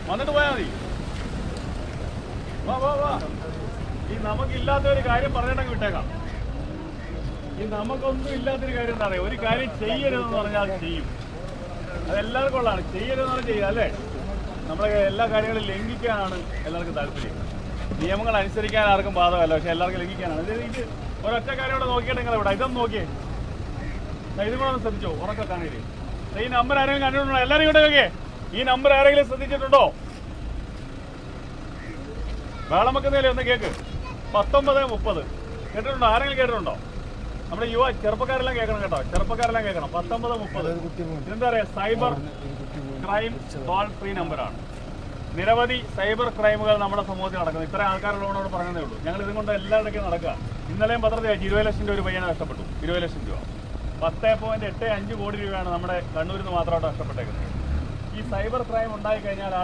വന്നിട്ട് പോയാൽ മതി. വാ വാ വാ. ഈ നമുക്കില്ലാത്ത ഒരു കാര്യം പറഞ്ഞിട്ടങ്ങ് വിട്ടേക്കാം. ഈ നമുക്കൊന്നും ഇല്ലാത്തൊരു കാര്യം എന്താ പറയുക, ഒരു കാര്യം ചെയ്യരുതെന്ന് പറഞ്ഞാൽ അത് ചെയ്യും. അതെല്ലാവർക്കും ഉള്ളതാണ്. ചെയ്യരുതെന്ന് പറഞ്ഞാൽ ചെയ്യുക അല്ലേ. നമ്മളെ എല്ലാ കാര്യങ്ങളും ലംഘിക്കാനാണ് എല്ലാവർക്കും താല്പര്യം. നിയമങ്ങൾ അനുസരിക്കാൻ ആർക്കും ബാധകമല്ല, പക്ഷെ എല്ലാവർക്കും ലംഘിക്കാനാണ്. ഇത് ഒരൊറ്റ കാര്യം കൂടെ നോക്കിയിട്ട് നിങ്ങൾ ഇവിടെ ഇതൊന്നും നോക്കിയേ. ഇതും കൂടെ ഒന്ന് ശ്രദ്ധിച്ചോ, ഉറക്കെ കാണില്ലേ. ഈ നമ്പർ ആരെങ്കിലും കണ്ടിട്ടുണ്ടോ? എല്ലാവരും ഇവിടെ നോക്കിയേ. ഈ നമ്പർ ആരെങ്കിലും ശ്രദ്ധിച്ചിട്ടുണ്ടോ? വേളം വെക്കുന്നതിൽ ഒന്ന് കേക്ക്. 1930 കേട്ടിട്ടുണ്ടോ? ആരെങ്കിലും കേട്ടിട്ടുണ്ടോ? നമ്മുടെ ചെറുപ്പക്കാരെല്ലാം കേൾക്കണം കേട്ടോ, ചെറുപ്പക്കാരെല്ലാം കേൾക്കണം. 1930 ഇതെന്താ പറയുക, സൈബർ ക്രൈം ടോൾ ഫ്രീ നമ്പറാണ്. നിരവധി സൈബർ ക്രൈമുകൾ നമ്മുടെ സമൂഹത്തിൽ നടക്കുന്നു. ഇത്ര ആൾക്കാരുള്ളതുകൊണ്ടോട് പറഞ്ഞതേ ഉള്ളൂ. ഞങ്ങൾ ഇതും കൊണ്ട് എല്ലായിടയ്ക്കും നടക്കുക. ഇന്നലെയും പത്രത്തിൽ 20 ലക്ഷം രൂപ ഒരു പയ്യനെ നഷ്ടപ്പെട്ടു. 20 ലക്ഷം രൂപ, 10.85 കോടി രൂപയാണ് നമ്മുടെ കണ്ണൂരിൽ നിന്ന് മാത്രമായിട്ട് നഷ്ടപ്പെട്ടേക്കുന്നത്. ഈ സൈബർ ക്രൈം ഉണ്ടായിക്കഴിഞ്ഞാൽ